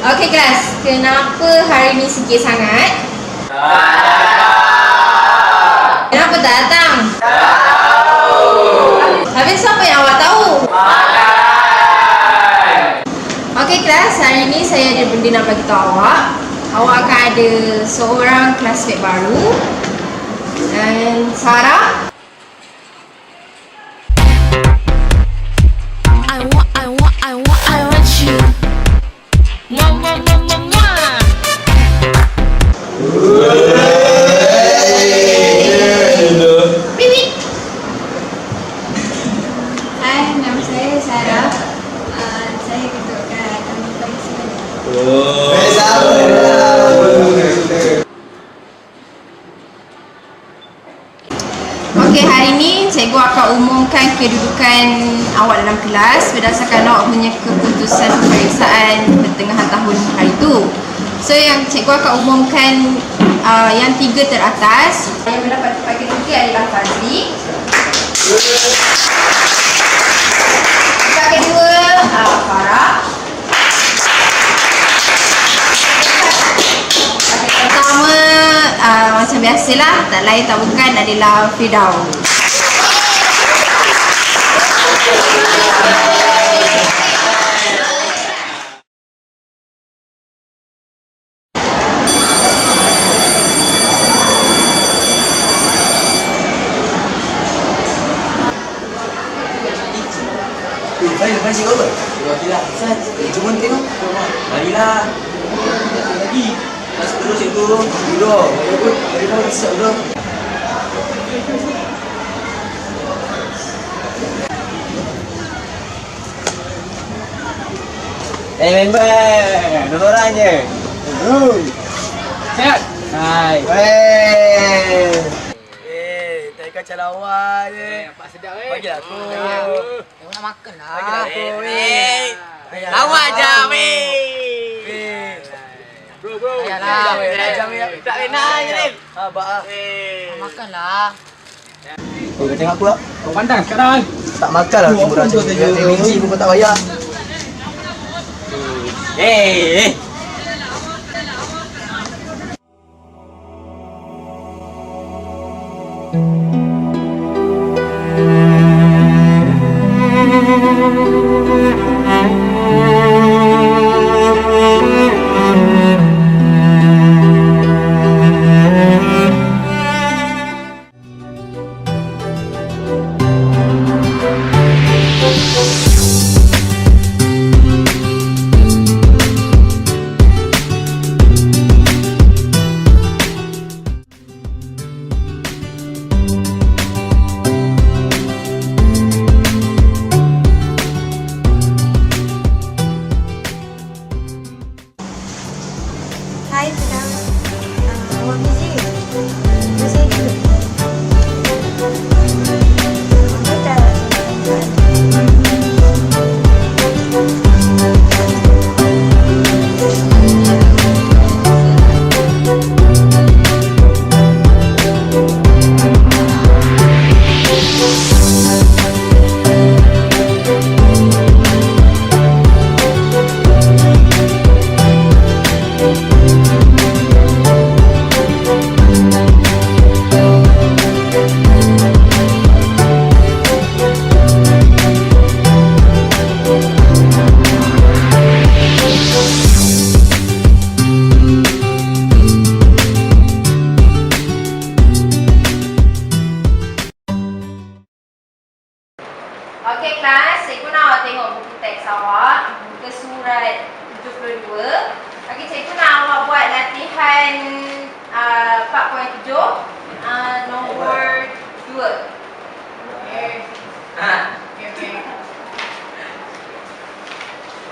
Speaker 1: Okey kelas, kenapa hari ni sikit sangat? Kenapa tak datang? Habis apa yang awak tahu? Okey kelas, hari ni saya ada benda nak bagi tahu awak. Awak akan ada seorang classmate baru. Dan Sarah.
Speaker 2: I want you.
Speaker 1: Hai, nama saya Sarah. Saya ketua kat Kampung Sini. Okey, hari ni cikgu akan umumkan kedudukan awak dalam kelas berdasarkan awak punya keputusan peperiksaan pertengahan tahun hari tu. So yang cikgu akan umumkan yang 3 teratas. Yang mendapat tempat ketiga adalah Fazli. Tempat kedua Farah. Pertama macam biasalah, tak lain tak bukan adalah Firdaus.
Speaker 22: Saya lepas cikgu apa? Wakillah. Cuma tengok. Marilah. Lagi. Masuk dulu cikgu. Duduk. Dari bawah besar dulu. member. 2 orang je. Siap. Hai. Tadi kacau lawa je. Nampak sedap Bagi aku. Tengok nak makan lah. Bagi aku. Lawa je Bro. Ayalah. Tak enak je ni. Abang. Makanlah. Kau tengok aku lah. Kau pandang sekarang. Tak makan lah. Murah je. Biji pun kau tak bayar.
Speaker 2: Hai, sedang. Awak busy ke? Saya dulu. Awak tak
Speaker 1: Okey kelas, cikgu nak awak tengok buku teks awak, muka surat 72. Okey, cikgu nak awak buat latihan 4.7 nombor 2. Okey. Okey.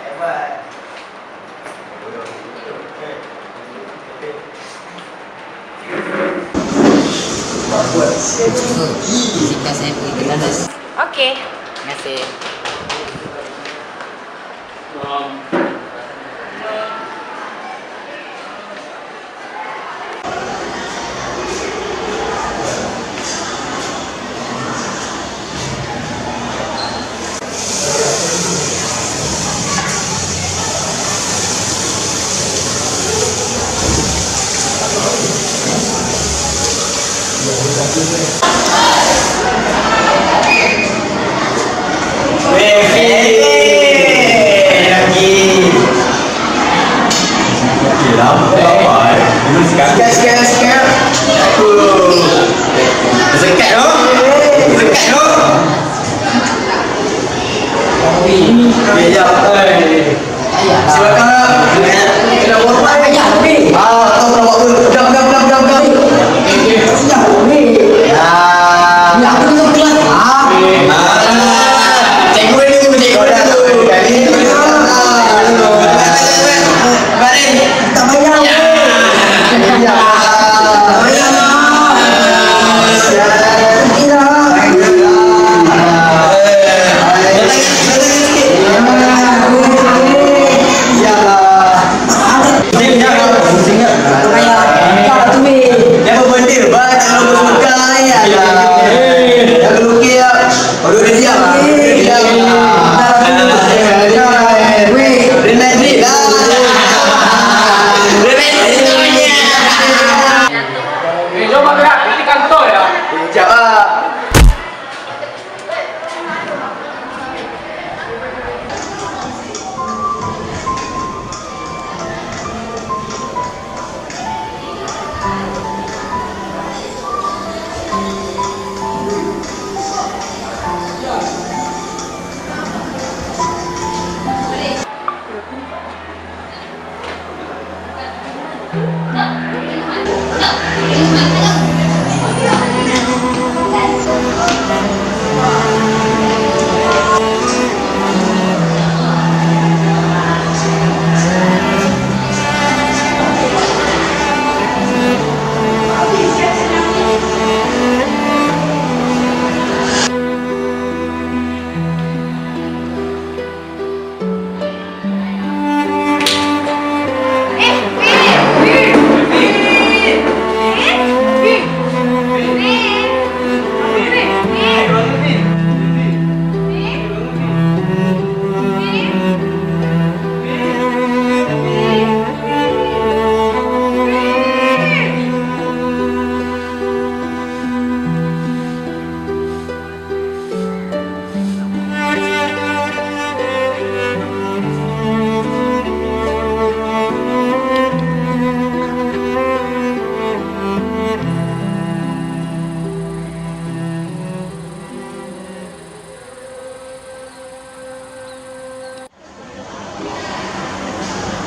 Speaker 22: Hebat. Buat jika saya pergi ke Nanas.
Speaker 1: Okey.
Speaker 22: Terima kasih. Lagi.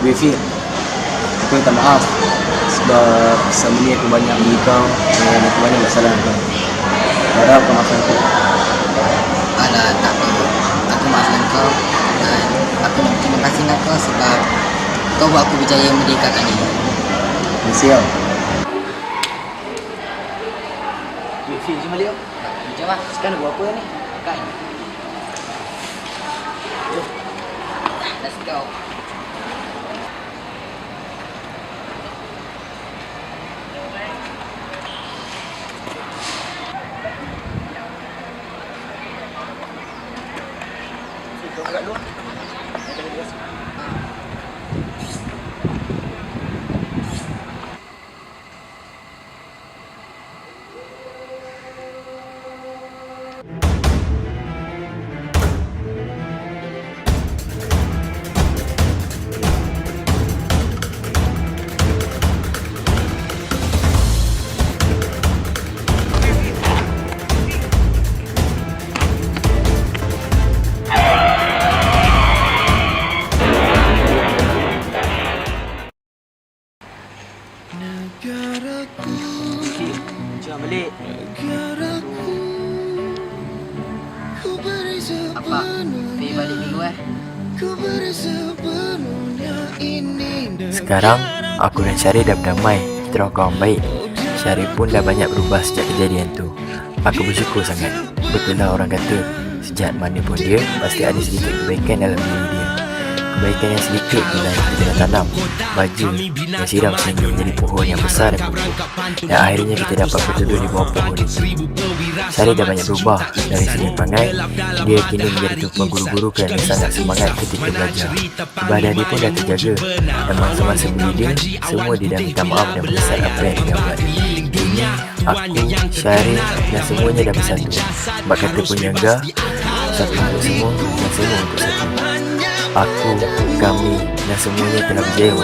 Speaker 22: Wifi, aku minta maaf sebab selama ni aku banyak beli kau dan aku banyak buat salah kau. Harap kau maafkan aku.
Speaker 3: Alah, tak apa. Aku maafkan kau dan aku nak terima kasih dengan kau sebab kau buat aku berjaya merdekakan diri.
Speaker 22: Terima kasih kau. Wifi, jom balik kau.
Speaker 3: Jom lah.
Speaker 22: Sekarang nak buat apa ni? Makan. Jom.
Speaker 3: Let's go.
Speaker 22: Jom balik.
Speaker 3: Apa? Pergi balik dulu
Speaker 21: Sekarang, aku dan Syarif dah berdamai. Kita dah kawan baik. Syarif pun dah banyak berubah sejak kejadian tu. Aku bersyukur sangat. Betul lah orang kata, sejahat mana pun dia, pasti ada sedikit kebaikan dalam diri dia. Kebaikan yang sedikit bila kita dah tanam, baja dan siram sehingga menjadi pohon yang besar dan kokoh. Dan akhirnya kita dapat berteduh di bawah pohon itu. Syarif dah banyak berubah. Dari segi perangai, dia kini menjadi tuan guru-guru kerana sangat semangat ketika belajar. Ibadah dia pun dah terjaga. Dan masa-masa beli dia, semua dia dah minta maaf dan menyesal apa yang dia buat. Kini, aku, Syarif dan semuanya dah bersatu. Sebab kata penyangga, satu untuk semua dan semua untuk satu. Aku, kami dan semuanya telah berjaya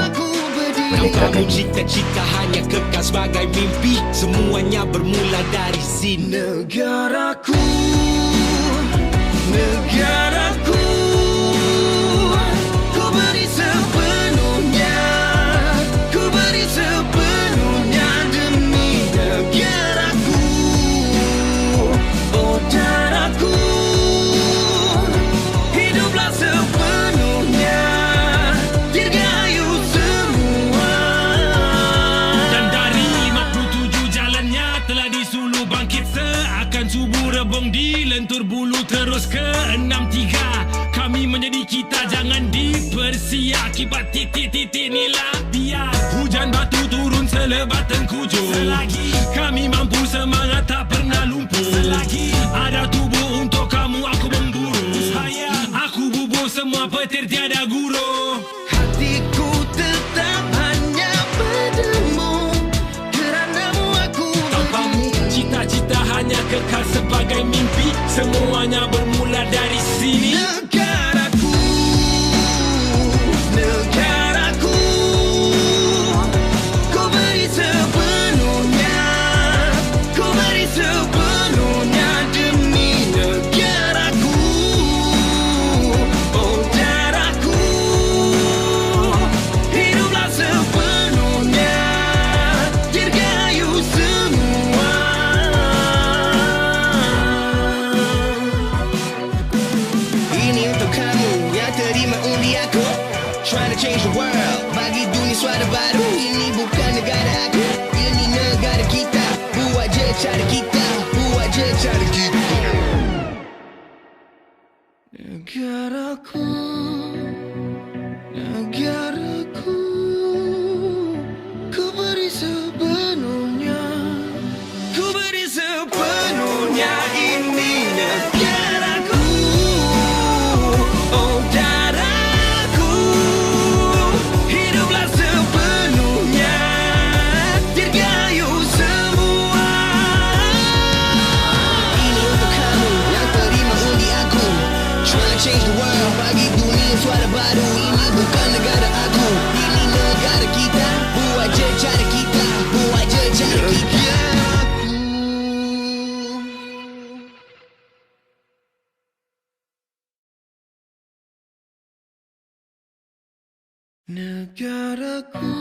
Speaker 21: merdekakan diri.
Speaker 10: Cita-cita hanya kekal sebagai mimpi. Semuanya bermula dari sini. Negaraku, negaraku, ku beri sepenuhnya, ku beri sepenuhnya demi negaraku. Oh darahku, hiduplah sepenuhnya, dirgayu semua. Dan dari 57 jalannya telah disuluh bangkit seakan subuh rebung di lentur bulu terus ke 63. Kami menjadi kita, jangan dipersia akibat titik-titik inilah biar hujan batu turun selebat tengkujuh. Selagi kami mampu semangat tak pernah lumpuh. Selagi ada tubuh untuk kamu aku memburu. Aku bubur semua petir tiada guru. Hatiku tetap hanya padamu, keranamu aku tanpamu. Cita-cita hanya kekal sebagai mimpi. Semuanya bermula dari sini. Negaraku, negaraku, ku beri sepenuhnya, ku beri sepenuhnya demi negaraku. Oh darahku, hiduplah sepenuhnya, dirgayu semua. Ini untuk kamu yang terima undi aku. Trying to change the world, bagi dunia suara baru. Ini bukan negara aku, ini negara kita. Buat je cara kita, buat je cara kita. Negaraku, negaraku, ku beri sepenuhnya, ku beri sepenuhnya ini negaraku. Oh darahku, hiduplah sepenuhnya, dirgayu semua. Ini untuk kamu yang terima undi aku. Trying to change the world, bagi dunia suara Negaraku,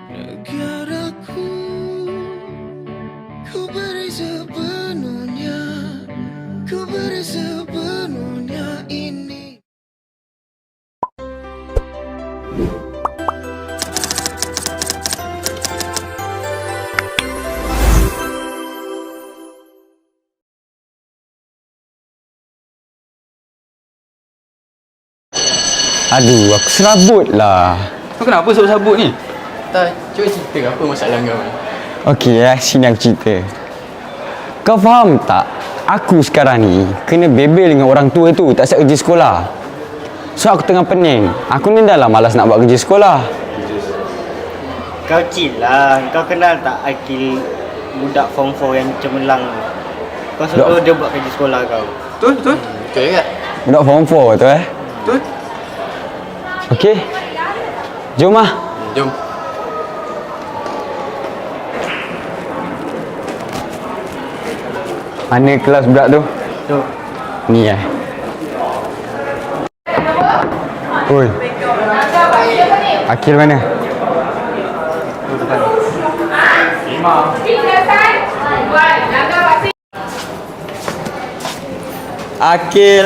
Speaker 10: negaraku, ku beri sepenuhnya, ku beri sepenuhnya ini.
Speaker 5: Aduh, aku serabut lah.
Speaker 8: Kau kenapa sabut-sabut ni? Tak, cuba cerita apa masalah kau ni.
Speaker 5: Okey lah, sini aku cerita. Kau faham tak? Aku sekarang ni kena bebel dengan orang tua tu tak siap kerja sekolah. So aku tengah pening. Aku ni dah lah malas nak buat kerja sekolah.
Speaker 6: Kau chill lah. Kau kenal tak Akil, budak form 4 yang cemerlang tu? Kau suruh dia buat kerja sekolah kau.
Speaker 8: Betul? Betul ke?
Speaker 5: Budak form 4 tu
Speaker 8: Betul.
Speaker 5: Okey. Jom lah.
Speaker 8: Jom.
Speaker 5: Mana kelas budak tu?
Speaker 6: Tu.
Speaker 5: Ni Oi. Akil mana? Akil.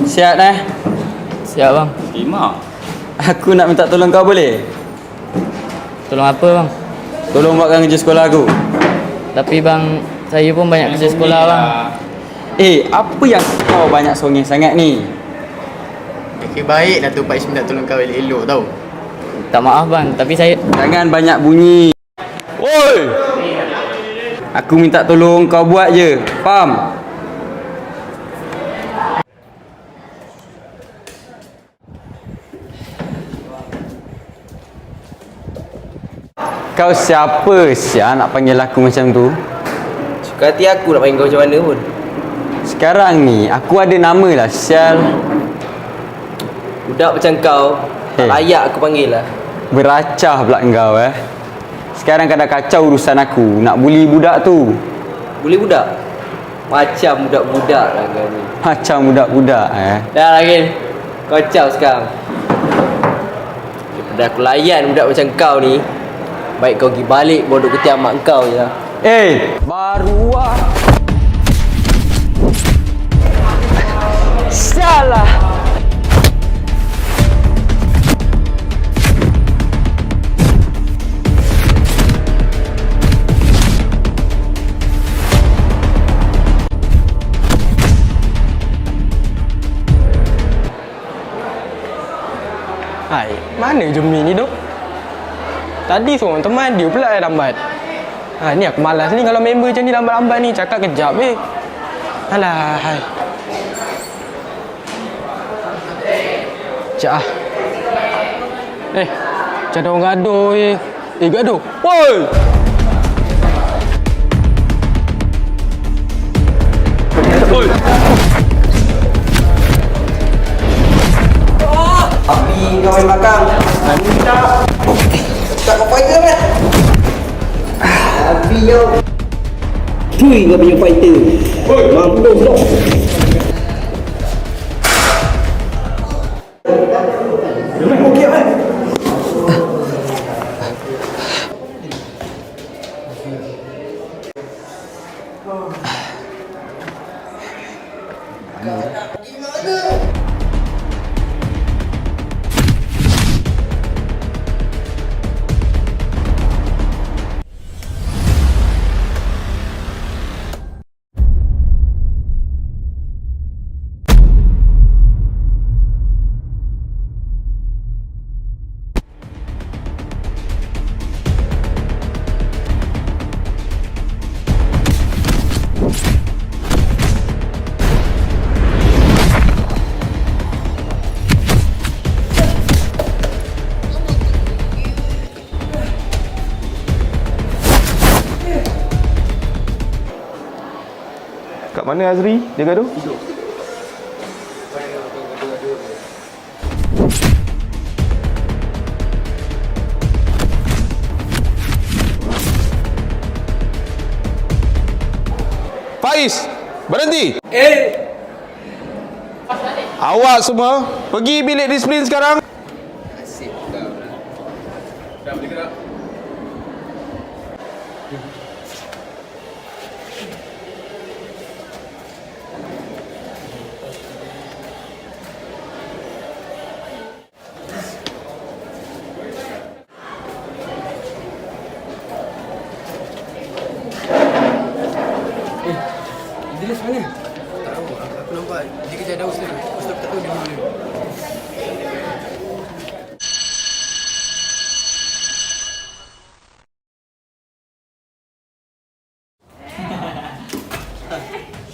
Speaker 5: Siap
Speaker 20: Siap bang.
Speaker 8: Terima.
Speaker 5: Aku nak minta tolong kau boleh?
Speaker 20: Tolong apa bang?
Speaker 5: Tolong buatkan kerja sekolah aku.
Speaker 20: Tapi bang, saya pun banyak kerja sekolah bang.
Speaker 5: Apa yang kau banyak songeng sangat ni?
Speaker 8: Okay, baik Datuk Pak Ismin nak tolong kau elok-elok tau.
Speaker 20: Tak maaf bang, tapi saya...
Speaker 5: Jangan banyak bunyi. Oi! Aku minta tolong kau buat je. Faham? Kau siapa Sia nak panggil aku macam tu?
Speaker 22: Suka hati aku nak panggil kau macam mana pun.
Speaker 5: Sekarang ni aku ada nama lah Sial.
Speaker 22: Budak macam kau tak layak aku panggil lah.
Speaker 5: Beracah pula engkau Sekarang kau dah kacau urusan aku. Nak bully budak tu.
Speaker 22: Bully budak? Macam budak-budak lah kau ni.
Speaker 5: Macam budak-budak
Speaker 22: Dah lagi. Kacau sekarang. Daripada aku layan budak macam kau ni, baik kau pergi balik bodoh ketiak mak kau je lah.
Speaker 5: Baru lah. Salah.
Speaker 23: Hai, mana Jumi ni duk? Tadi seorang teman dia pula yang lambat. Ni aku malas ni kalau member macam ni lambat-lambat ni. Cakap kejap Alah, hai. Cak ah. Macam ada orang gaduh gaduh. Woi! Oi!
Speaker 22: Api kau main belakang. Tak kau fighter kan? Api kau. Cuy kau punya fighter. Mampus kau. Okey kan?
Speaker 23: Kat mana Azri? Dia gaduh?
Speaker 24: Faiz, berhenti.
Speaker 7: Awak semua pergi bilik disiplin sekarang.
Speaker 3: Asyik kau.
Speaker 8: Dah boleh gerak.
Speaker 23: Idris mana? Tak tahu, aku nampak dia kejar Daus tadi. Ustaz tak tahu dia mana.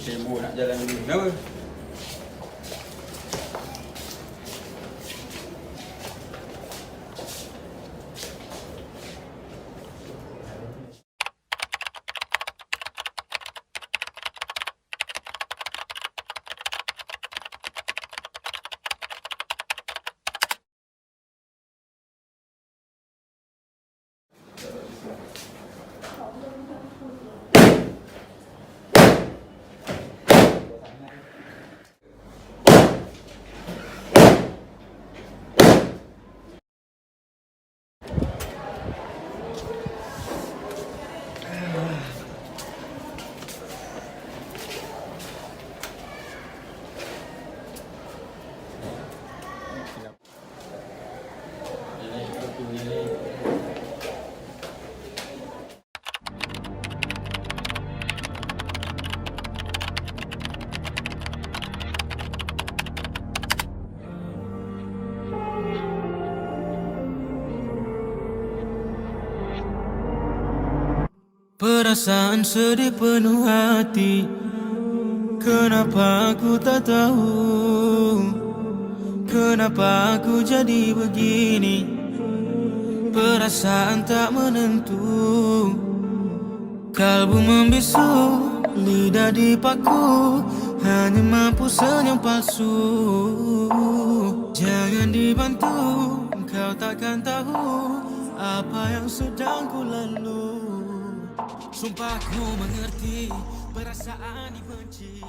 Speaker 8: Sibuk nak jalan dulu. Kenapa?
Speaker 10: Perasaan sedih penuh hati, kenapa aku tak tahu, kenapa aku jadi begini. Perasaan tak menentu, kalbu membisu, lidah dipaku, hanya mampu senyum palsu. Jangan dibantu, kau takkan tahu apa yang sedang ku lalu. Sumpah ku mengerti perasaan dibenci.